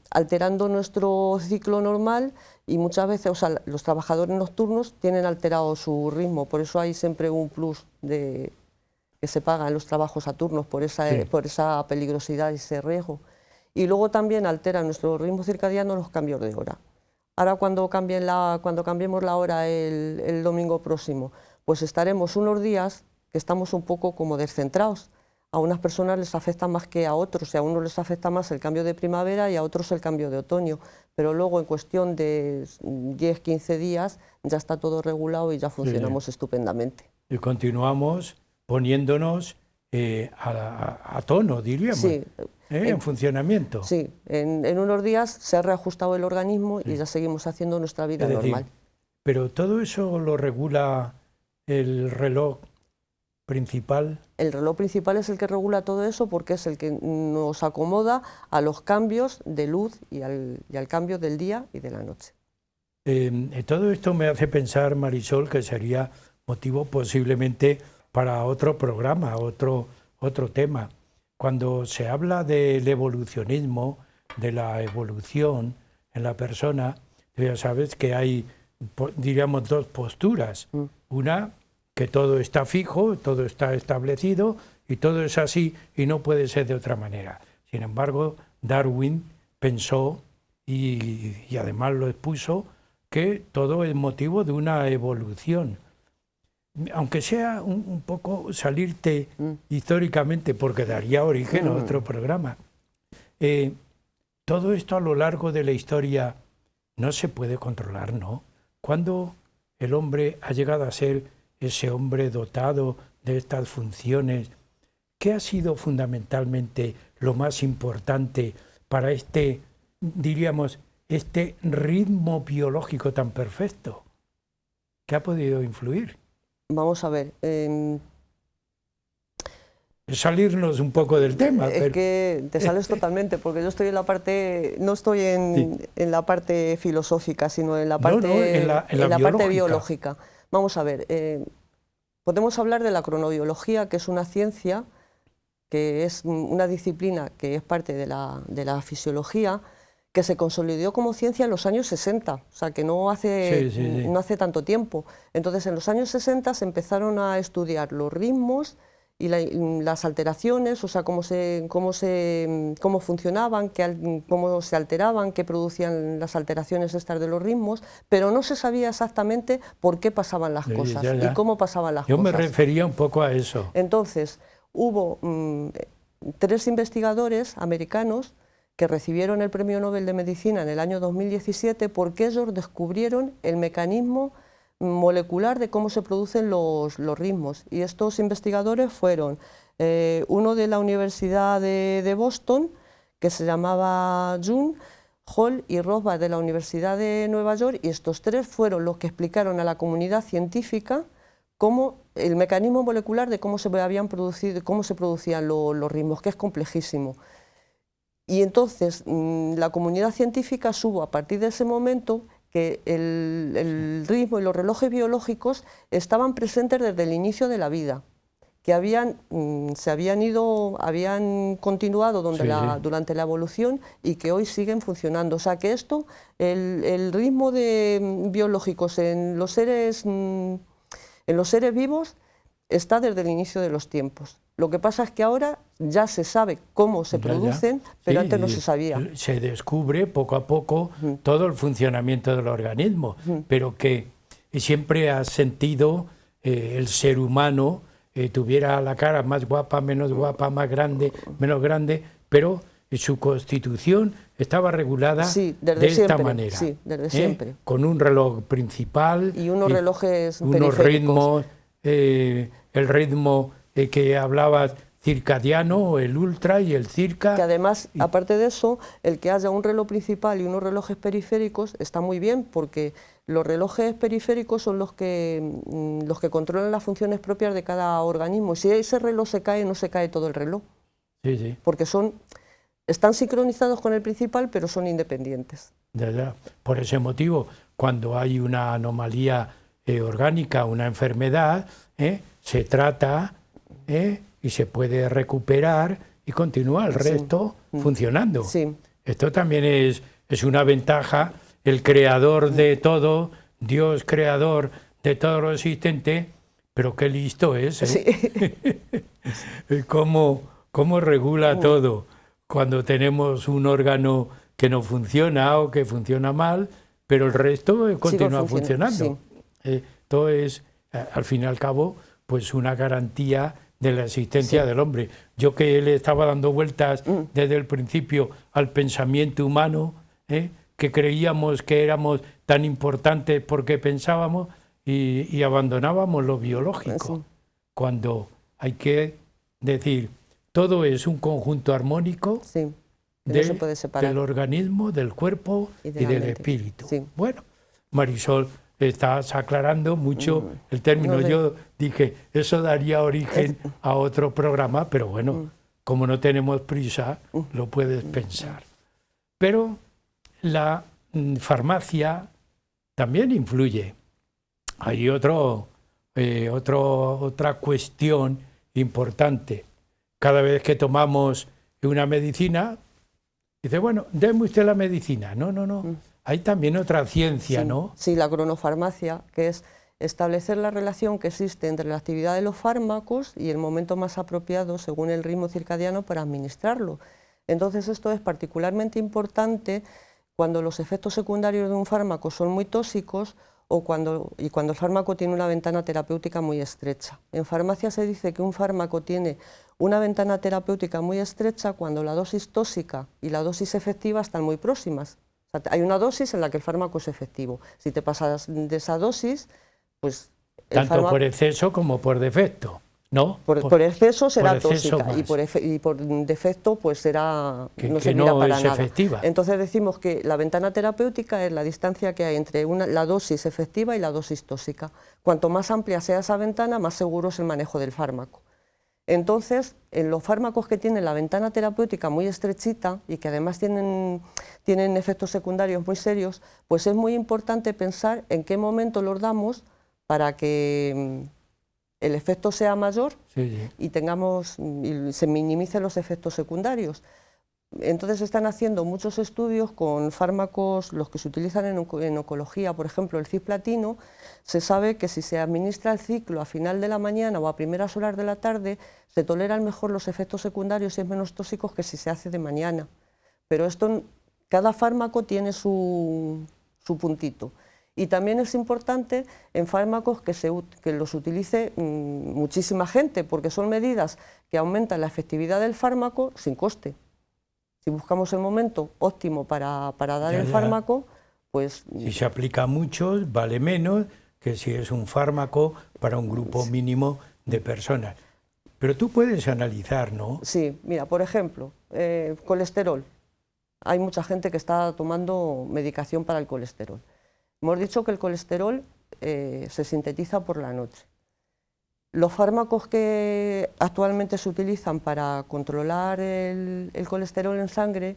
alterando nuestro ciclo normal y muchas veces, o sea, los trabajadores nocturnos tienen alterado su ritmo, por eso hay siempre un plus que se paga en los trabajos a turnos por esa peligrosidad y ese riesgo. Y luego también altera nuestro ritmo circadiano los cambios de hora. Ahora cuando cambiemos la hora el domingo próximo, pues estaremos unos días que estamos un poco como descentrados. A unas personas les afecta más que a otros, y a unos les afecta más el cambio de primavera y a otros el cambio de otoño, pero luego en cuestión de 10-15 días ya está todo regulado y ya funcionamos estupendamente. Y continuamos poniéndonos a tono, diríamos, sí, en funcionamiento. Sí, en unos días se ha reajustado el organismo y ya seguimos haciendo nuestra vida normal. Pero todo eso lo regula el reloj principal. El reloj principal es el que regula todo eso porque es el que nos acomoda a los cambios de luz y al cambio del día y de la noche. Todo esto me hace pensar, Marisol, que sería motivo posiblemente para otro programa, otro tema. Cuando se habla del evolucionismo, de la evolución en la persona, ya sabes que hay, diríamos, dos posturas. Una, que todo está fijo, todo está establecido y todo es así y no puede ser de otra manera. Sin embargo, Darwin pensó y además lo expuso que todo es motivo de una evolución. Aunque sea un poco salirte históricamente, porque daría origen a otro programa. Todo esto a lo largo de la historia no se puede controlar, ¿no? Cuando el hombre ha llegado a ser ese hombre dotado de estas funciones, ¿qué ha sido fundamentalmente lo más importante para diríamos, este ritmo biológico tan perfecto? ¿Qué ha podido influir? Vamos a ver. Salirnos un poco del tema. Es que te sales totalmente, porque yo estoy en la parte, no estoy en la parte filosófica, sino en la parte, en la parte biológica. Vamos a ver, podemos hablar de la cronobiología, que es una ciencia, que es una disciplina que es parte de la fisiología, que se consolidó como ciencia en los años 60, o sea que no hace tanto tiempo. Entonces en los años 60 se empezaron a estudiar los ritmos y las alteraciones, o sea cómo funcionaban, cómo se alteraban, qué producían las alteraciones estas de los ritmos, pero no se sabía exactamente por qué pasaban las cosas y cómo pasaban las cosas. Yo me refería un poco a eso. Entonces hubo 3 investigadores americanos que recibieron el Premio Nobel de Medicina en el año 2017 porque ellos descubrieron el mecanismo molecular de cómo se producen los ritmos. Y estos investigadores fueron uno de la Universidad de Boston, que se llamaba June, Hall y Rosbach de la Universidad de Nueva York, y estos tres fueron los que explicaron a la comunidad científica cómo el mecanismo molecular de cómo se habían producido, cómo se producían los ritmos, que es complejísimo. Y entonces la comunidad científica supo a partir de ese momento que el ritmo y los relojes biológicos estaban presentes desde el inicio de la vida, que habían continuado durante la evolución y que hoy siguen funcionando. O sea que esto, el ritmo biológicos en los seres vivos está desde el inicio de los tiempos. Lo que pasa es que ahora ya se sabe cómo se producen, pero antes no se sabía. Se descubre poco a poco todo el funcionamiento del organismo, pero que siempre has sentido el ser humano tuviera la cara más guapa, menos guapa, más grande, menos grande, pero su constitución estaba regulada de esta manera. Sí, desde siempre. Con un reloj principal. Y unos relojes unos ritmos, el ritmo que hablabas circadiano, el ultra y el circa. Que además, aparte de eso, el que haya un reloj principal y unos relojes periféricos está muy bien, porque los relojes periféricos son los que controlan las funciones propias de cada organismo. Si ese reloj se cae, no se cae todo el reloj. Sí, sí. Porque están sincronizados con el principal, pero son independientes. Ya. Por ese motivo, cuando hay una anomalía orgánica, una enfermedad, se trata y se puede recuperar y continúa el resto funcionando. Sí. Esto también es una ventaja. El creador de todo, Dios creador de todo lo existente, pero qué listo es, ¿eh? Sí. ¿Cómo regula todo? Cuando tenemos un órgano que no funciona o que funciona mal, pero el resto continúa funcionando. Sí. Todo es, al fin y al cabo, pues una garantía de la existencia del hombre. Yo que le estaba dando vueltas desde el principio al pensamiento humano, que creíamos que éramos tan importantes porque pensábamos y abandonábamos lo biológico. Cuando hay que decir, todo es un conjunto armónico no se puede separar. Del organismo, del cuerpo y del espíritu. Sí. Bueno, Marisol, estás aclarando mucho el término. Yo dije, eso daría origen a otro programa, pero bueno, como no tenemos prisa, lo puedes pensar. Pero la farmacia también influye. Hay otra cuestión importante. Cada vez que tomamos una medicina, dice, bueno, déme usted la medicina. No. Hay también otra ciencia, ¿no? Sí, la cronofarmacia, que es establecer la relación que existe entre la actividad de los fármacos y el momento más apropiado, según el ritmo circadiano, para administrarlo. Entonces, esto es particularmente importante cuando los efectos secundarios de un fármaco son muy tóxicos o cuando el fármaco tiene una ventana terapéutica muy estrecha. En farmacia se dice que un fármaco tiene una ventana terapéutica muy estrecha cuando la dosis tóxica y la dosis efectiva están muy próximas. O sea, hay una dosis en la que el fármaco es efectivo. Si te pasas de esa dosis, pues... Tanto por exceso como por defecto, ¿no? Por exceso será tóxica y por defecto pues será no servirá para nada. Efectiva. Entonces decimos que la ventana terapéutica es la distancia que hay entre la dosis efectiva y la dosis tóxica. Cuanto más amplia sea esa ventana, más seguro es el manejo del fármaco. Entonces, en los fármacos que tienen la ventana terapéutica muy estrechita y que además tienen efectos secundarios muy serios, pues es muy importante pensar en qué momento los damos para que el efecto sea mayor y se minimicen los efectos secundarios. Entonces están haciendo muchos estudios con fármacos, los que se utilizan en oncología, por ejemplo el cisplatino. Se sabe que si se administra el ciclo a final de la mañana o a primeras horas de la tarde, se toleran mejor los efectos secundarios y es menos tóxicos que si se hace de mañana. Pero cada fármaco tiene su puntito. Y también es importante en fármacos que los utilice muchísima gente, porque son medidas que aumentan la efectividad del fármaco sin coste. Si buscamos el momento óptimo para dar el fármaco, pues... Si se aplica a muchos, vale menos que si es un fármaco para un grupo mínimo de personas. Pero tú puedes analizar, ¿no? Sí, mira, por ejemplo, colesterol. Hay mucha gente que está tomando medicación para el colesterol. Hemos dicho que el colesterol se sintetiza por la noche. Los fármacos que actualmente se utilizan para controlar el colesterol en sangre,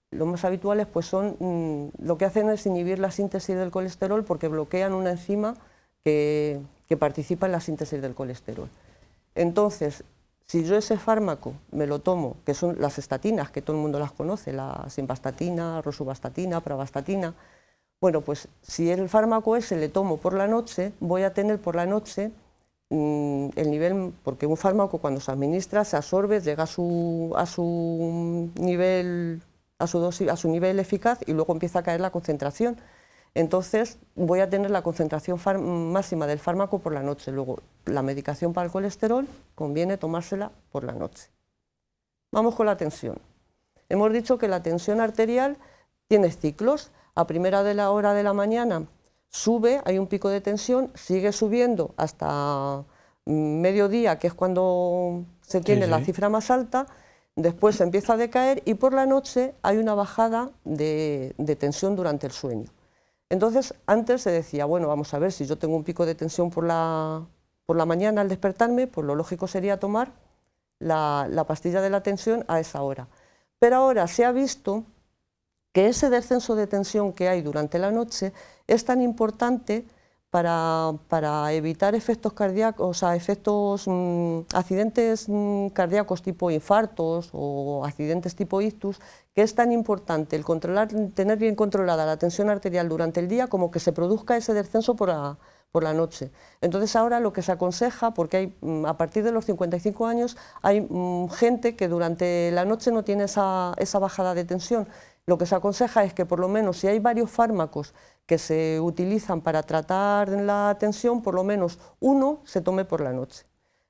los más habituales pues son, lo que hacen es inhibir la síntesis del colesterol porque bloquean una enzima que participa en la síntesis del colesterol. Entonces, si yo ese fármaco me lo tomo, que son las estatinas, que todo el mundo las conoce, la simvastatina, rosuvastatina, pravastatina, bueno, pues si el fármaco ese le tomo por la noche, voy a tener por la noche el nivel, porque un fármaco cuando se administra se absorbe, llega a su nivel, a su dosis, a su nivel eficaz y luego empieza a caer la concentración. Entonces voy a tener la concentración máxima del fármaco por la noche. Luego, la medicación para el colesterol conviene tomársela por la noche. Vamos con la tensión. Hemos dicho que la tensión arterial tiene ciclos. A primera hora de la mañana sube, hay un pico de tensión, sigue subiendo hasta mediodía, que es cuando se tiene la cifra más alta, después empieza a decaer y por la noche hay una bajada de tensión durante el sueño. Entonces, antes se decía, bueno, vamos a ver, si yo tengo un pico de tensión por la mañana al despertarme, pues lo lógico sería tomar la pastilla de la tensión a esa hora. Pero ahora se ha visto que ese descenso de tensión que hay durante la noche es tan importante para evitar efectos cardíacos, o sea, accidentes cardíacos tipo infartos o accidentes tipo ictus, que es tan importante el tener bien controlada la tensión arterial durante el día como que se produzca ese descenso por la noche. Entonces ahora lo que se aconseja, porque hay, a partir de los 55 años hay gente que durante la noche no tiene esa bajada de tensión. Lo que se aconseja es que por lo menos si hay varios fármacos que se utilizan para tratar la tensión, por lo menos uno se tome por la noche.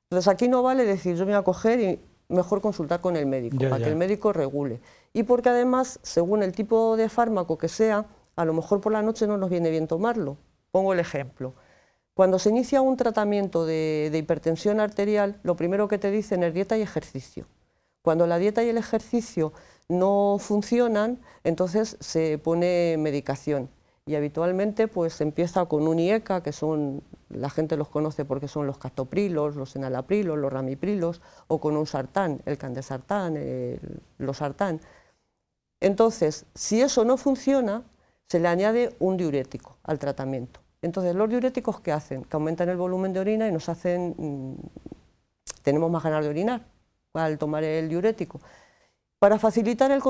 Entonces aquí no vale decir yo me voy a coger y mejor consultar con el médico, que el médico regule. Y porque además, según el tipo de fármaco que sea, a lo mejor por la noche no nos viene bien tomarlo. Pongo el ejemplo. Cuando se inicia un tratamiento de hipertensión arterial, lo primero que te dicen es dieta y ejercicio. Cuando la dieta y el ejercicio no funcionan, entonces se pone medicación. Y habitualmente pues se empieza con un IECA, que son, la gente los conoce porque son los captoprilos, los enalaprilos, los ramiprilos, o con un sartán, el candesartán, el losartán. Entonces, si eso no funciona, se le añade un diurético al tratamiento. Entonces, los diuréticos, ¿qué hacen? Que aumentan el volumen de orina y nos hacen, tenemos más ganas de orinar al tomar el diurético. Para facilitar el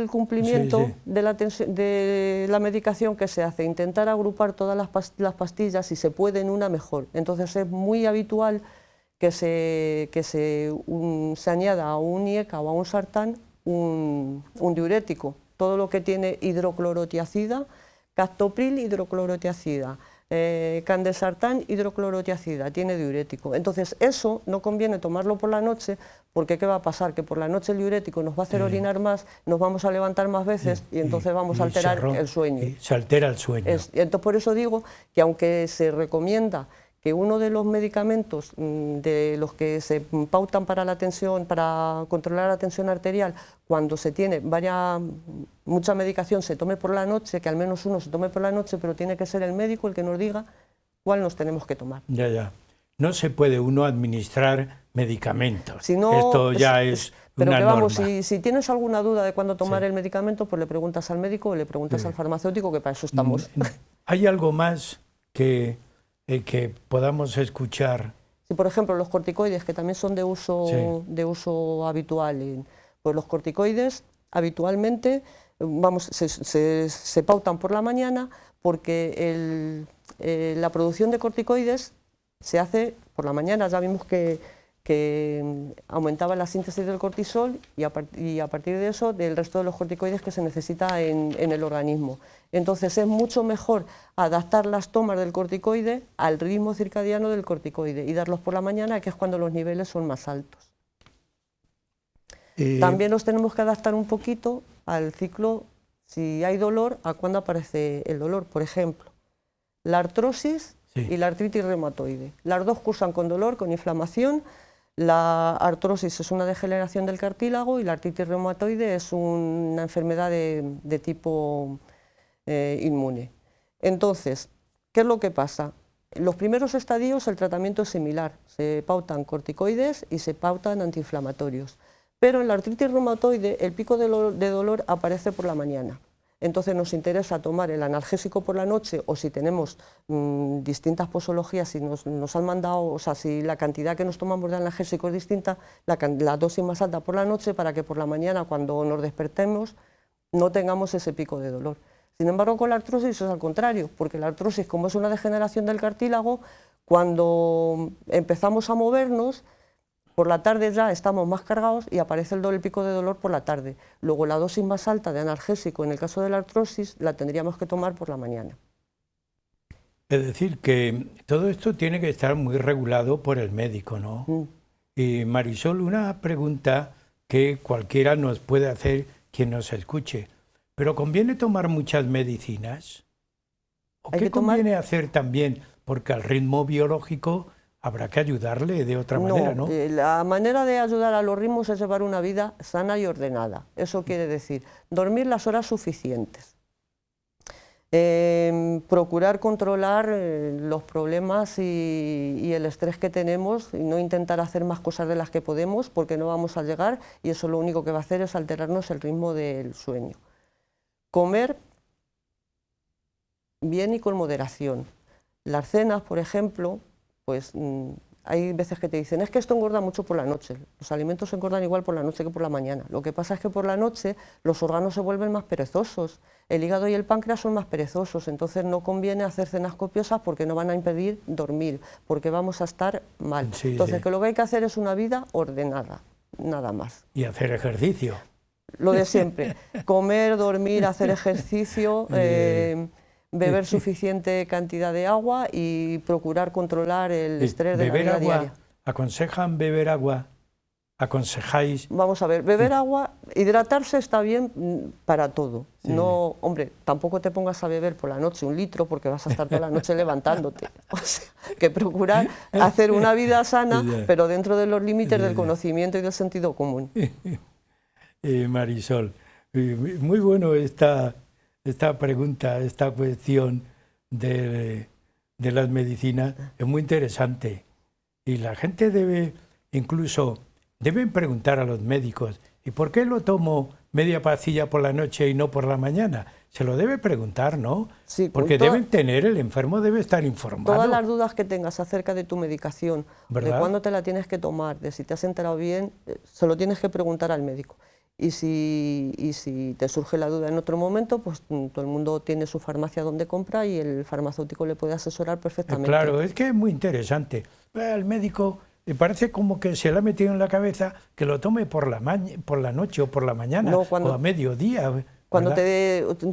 cumplimiento de la medicación que se hace, intentar agrupar todas las pastillas, si se puede en una mejor. Entonces es muy habitual que se añada a un IECA o a un sartán un diurético. Todo lo que tiene hidroclorotiazida, captopril hidroclorotiazida, candesartán hidroclorotiazida, tiene diurético. Entonces eso no conviene tomarlo por la noche, porque ¿qué va a pasar? Que por la noche el diurético nos va a hacer orinar más, nos vamos a levantar más veces y entonces vamos a alterar el sueño. Se altera el sueño. Entonces por eso digo que aunque se recomienda que uno de los medicamentos de los que se pautan para la tensión, para controlar la tensión arterial, cuando se tiene mucha medicación se tome por la noche, que al menos uno se tome por la noche, pero tiene que ser el médico el que nos diga cuál nos tenemos que tomar. Ya. No se puede uno administrar medicamentos. Si no, esto ya es pero una que vamos, norma. si tienes alguna duda de cuándo tomar el medicamento, pues le preguntas al médico o le preguntas al farmacéutico, que para eso estamos. ¿Hay algo más que podamos escuchar? Sí, por ejemplo, los corticoides, que también son de uso habitual. Pues los corticoides habitualmente se pautan por la mañana porque la producción de corticoides se hace por la mañana. Ya vimos que aumentaba la síntesis del cortisol y a partir de eso del resto de los corticoides que se necesita en el organismo. Entonces es mucho mejor adaptar las tomas del corticoide al ritmo circadiano del corticoide y darlos por la mañana, que es cuando los niveles son más altos. También nos tenemos que adaptar un poquito al ciclo, si hay dolor, a cuándo aparece el dolor. Por ejemplo, la artrosis y la artritis reumatoide. Las dos cursan con dolor, con inflamación. La artrosis es una degeneración del cartílago y la artritis reumatoide es una enfermedad de tipo inmune. Entonces, ¿qué es lo que pasa? En los primeros estadios el tratamiento es similar, se pautan corticoides y se pautan antiinflamatorios, pero en la artritis reumatoide el pico de dolor aparece por la mañana. Entonces nos interesa tomar el analgésico por la noche, o si tenemos distintas posologías, si nos han mandado, o sea, si la cantidad que nos tomamos de analgésico es distinta, la dosis más alta por la noche, para que por la mañana, cuando nos despertemos, no tengamos ese pico de dolor. Sin embargo, con la artrosis es al contrario, porque la artrosis, como es una degeneración del cartílago, cuando empezamos a movernos, por la tarde ya estamos más cargados y aparece el pico de dolor por la tarde. Luego la dosis más alta de analgésico, en el caso de la artrosis, la tendríamos que tomar por la mañana. Es decir, que todo esto tiene que estar muy regulado por el médico, ¿no? Y Marisol, una pregunta que cualquiera nos puede hacer quien nos escuche. ¿Pero conviene tomar muchas medicinas? ¿O qué conviene hacer también? Porque al ritmo biológico habrá que ayudarle de otra manera, ¿no? La manera de ayudar a los ritmos es llevar una vida sana y ordenada. Eso quiere decir dormir las horas suficientes, procurar controlar los problemas y el estrés que tenemos y no intentar hacer más cosas de las que podemos, porque no vamos a llegar, y eso lo único que va a hacer es alterarnos el ritmo del sueño. Comer bien y con moderación. Las cenas, por ejemplo, pues hay veces que te dicen, es que esto engorda mucho por la noche. Los alimentos engordan igual por la noche que por la mañana. Lo que pasa es que por la noche los órganos se vuelven más perezosos. El hígado y el páncreas son más perezosos, entonces no conviene hacer cenas copiosas porque no van a impedir dormir, porque vamos a estar mal. Entonces, que lo que hay que hacer es una vida ordenada, nada más. Y hacer ejercicio. Lo de siempre, comer, dormir, hacer ejercicio, beber suficiente cantidad de agua y procurar controlar el estrés de la vida diaria. ¿Aconsejan beber agua? ¿Aconsejáis? Vamos a ver, beber agua, hidratarse está bien para todo. No, hombre, tampoco te pongas a beber por la noche 1 litro porque vas a estar toda la noche levantándote. O sea, que procurar hacer una vida sana, pero dentro de los límites del conocimiento y del sentido común. Marisol, muy bueno esta pregunta, esta cuestión de las medicinas, es muy interesante. Y la gente deben preguntar a los médicos, ¿y por qué lo tomo media pastilla por la noche y no por la mañana? Se lo debe preguntar, ¿no? Sí, porque el enfermo debe estar informado. Todas las dudas que tengas acerca de tu medicación, ¿verdad?, de cuándo te la tienes que tomar, de si te has enterado bien, se lo tienes que preguntar al médico. Y si te surge la duda en otro momento, pues todo el mundo tiene su farmacia donde compra y el farmacéutico le puede asesorar perfectamente. Claro, es que es muy interesante. El médico me parece como que se le ha metido en la cabeza que lo tome por la noche o por la mañana, o a mediodía. Cuando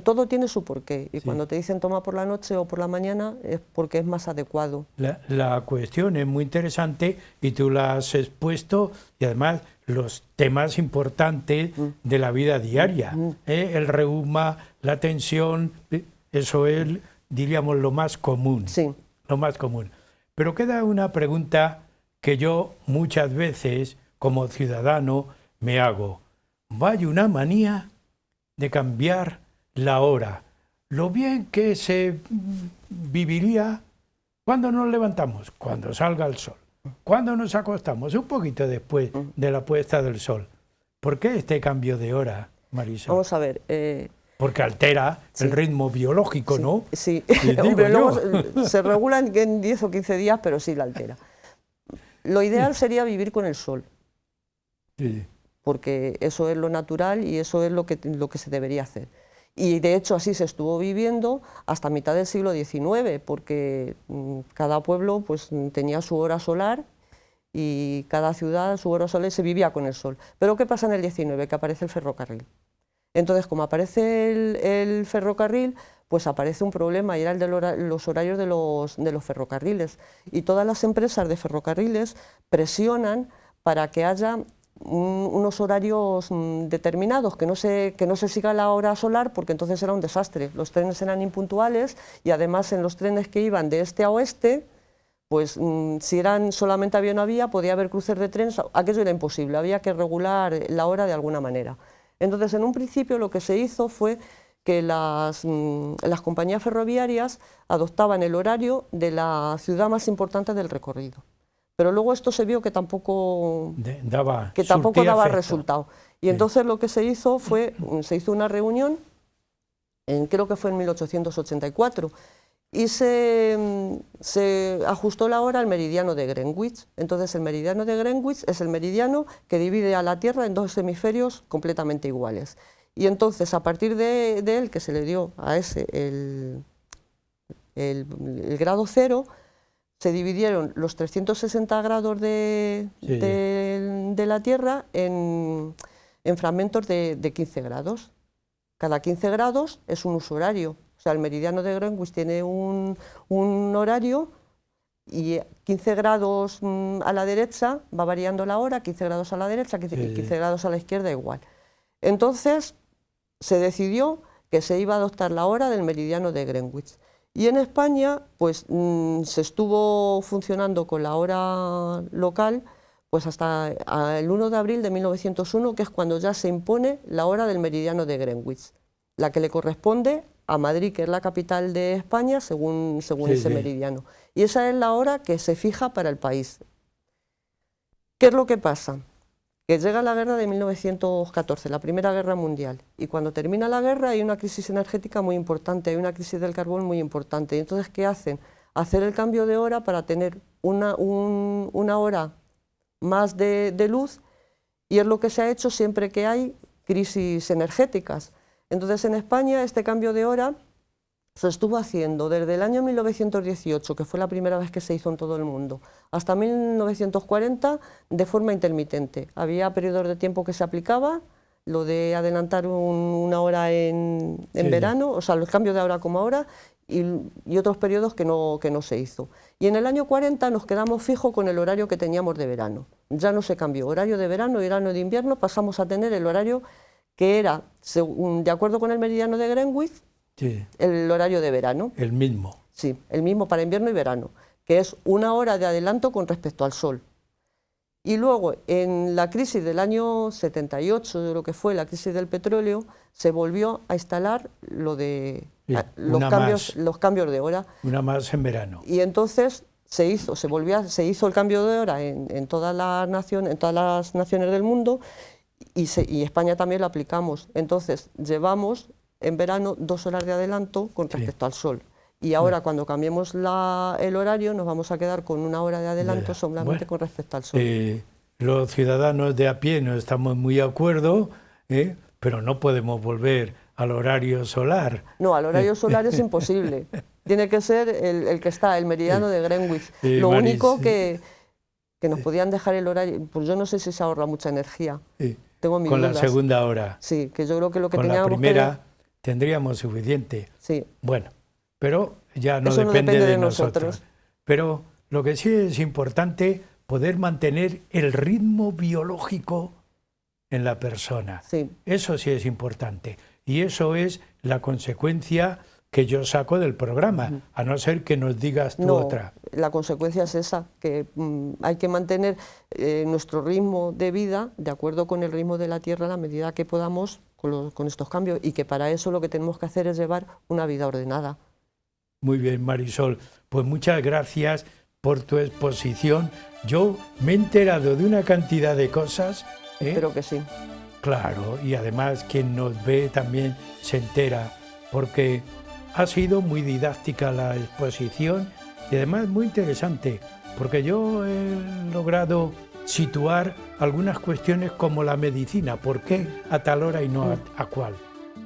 todo tiene su porqué, y cuando te dicen toma por la noche o por la mañana es porque es más adecuado. La cuestión es muy interesante y tú la has expuesto, y además los temas importantes de la vida diaria, el reuma, la tensión, eso es, diríamos, lo más común. Sí. Lo más común. Pero queda una pregunta que yo muchas veces, como ciudadano, me hago. ¿Hay una manía de cambiar la hora? Lo bien que se viviría cuando nos levantamos, cuando salga el sol. Cuando nos acostamos, un poquito después de la puesta del sol. ¿Por qué este cambio de hora, Marisol? Vamos a ver. Porque altera el ritmo biológico, ¿no? Sí, hombre, luego se regulan en 10 o 15 días, pero sí la altera. Lo ideal sería vivir con el sol, porque eso es lo natural y eso es lo que se debería hacer. Y de hecho así se estuvo viviendo hasta mitad del siglo XIX, porque cada pueblo pues tenía su hora solar y cada ciudad su hora solar, se vivía con el sol. Pero ¿qué pasa en el XIX? Que aparece el ferrocarril. Entonces, como aparece el ferrocarril, pues aparece un problema, y era el de los horarios de los ferrocarriles. Y todas las empresas de ferrocarriles presionan para que haya unos horarios determinados, que no se siga la hora solar, porque entonces era un desastre. Los trenes eran impuntuales y además en los trenes que iban de este a oeste, pues si eran solamente había o no había, podía haber cruces de trenes, aquello era imposible, había que regular la hora de alguna manera. Entonces, en un principio lo que se hizo fue que las compañías ferroviarias adoptaban el horario de la ciudad más importante del recorrido. Pero luego esto se vio que tampoco daba resultado. Y entonces lo que se hizo fue, se hizo una reunión, creo que fue en 1884, y se ajustó la hora al meridiano de Greenwich. Entonces el meridiano de Greenwich es el meridiano que divide a la Tierra en dos hemisferios completamente iguales. Y entonces a partir de él, que se le dio a ese el grado cero, se dividieron los 360 grados de la Tierra en fragmentos de 15 grados. Cada 15 grados es un uso horario. O sea, el meridiano de Greenwich tiene un horario y 15 grados a la derecha va variando la hora, 15 grados a la derecha, 15 grados a la izquierda igual. Entonces se decidió que se iba a adoptar la hora del meridiano de Greenwich. Y en España pues se estuvo funcionando con la hora local pues hasta el 1 de abril de 1901, que es cuando ya se impone la hora del meridiano de Greenwich, la que le corresponde a Madrid, que es la capital de España, según ese meridiano. Y esa es la hora que se fija para el país. ¿Qué es lo que pasa? Que llega la guerra de 1914, la Primera Guerra Mundial, y cuando termina la guerra hay una crisis energética muy importante, hay una crisis del carbón muy importante. Y entonces, ¿qué hacen? Hacer el cambio de hora para tener una hora más de luz, y es lo que se ha hecho siempre que hay crisis energéticas. Entonces, en España este cambio de hora se estuvo haciendo desde el año 1918, que fue la primera vez que se hizo en todo el mundo, hasta 1940 de forma intermitente. Había periodos de tiempo que se aplicaba, lo de adelantar una hora en verano, o sea, el cambio de hora como ahora, y otros periodos que no se hizo. Y en el año 40 nos quedamos fijos con el horario que teníamos de verano. Ya no se cambió, horario de verano y horario de invierno, pasamos a tener el horario que era, de acuerdo con el meridiano de Greenwich, el horario de verano. El mismo. Sí, el mismo para invierno y verano, que es una hora de adelanto con respecto al sol. Y luego, en la crisis del año 78, de lo que fue la crisis del petróleo, se volvió a instalar lo de los cambios de hora. Una más en verano. Y entonces se hizo el cambio de hora en todas las naciones del mundo, y España también lo aplicamos. Entonces llevamos en verano 2 horas de adelanto con respecto al sol. Y ahora cuando cambiemos el horario nos vamos a quedar con 1 hora de adelanto solamente con respecto al sol. Los ciudadanos de a pie no estamos muy de acuerdo, pero no podemos volver al horario solar. No, al horario solar es imposible. Tiene que ser el que está, el meridiano de Greenwich. Lo único que nos podían dejar el horario, pues yo no sé si se ahorra mucha energía. Tengo mis dudas. La segunda hora. Sí, que yo creo que lo que teníamos la primera tendríamos suficiente. Sí. Bueno, pero ya no depende de nosotros. Pero lo que sí es importante, poder mantener el ritmo biológico en la persona. Sí. Eso sí es importante. Y eso es la consecuencia que yo saco del programa, a no ser que nos digas tú otra. La consecuencia es esa, que hay que mantener nuestro ritmo de vida de acuerdo con el ritmo de la Tierra a la medida que podamos con estos cambios, y que para eso lo que tenemos que hacer es llevar una vida ordenada. Muy bien, Marisol, pues muchas gracias por tu exposición. Yo me he enterado de una cantidad de cosas. Espero que sí. Claro, y además quien nos ve también se entera, porque ha sido muy didáctica la exposición y además muy interesante, porque yo he logrado situar algunas cuestiones como la medicina, ¿por qué a tal hora y no a cuál?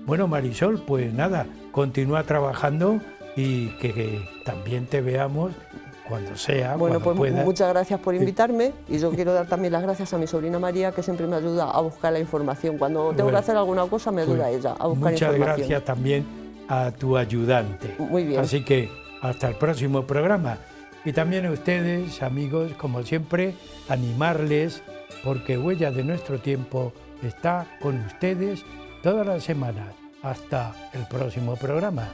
Bueno, Marisol, pues nada, continúa trabajando y que también te veamos cuando sea, bueno, cuando pues puedas. Muchas gracias por invitarme, y yo quiero dar también las gracias a mi sobrina María, que siempre me ayuda a buscar la información. Cuando tengo que hacer alguna cosa me ayuda ella a buscar información. Muchas gracias también a tu ayudante. Muy bien. Así que hasta el próximo programa. Y también a ustedes, amigos, como siempre, animarles porque Huella de Nuestro Tiempo está con ustedes todas las semanas. Hasta el próximo programa.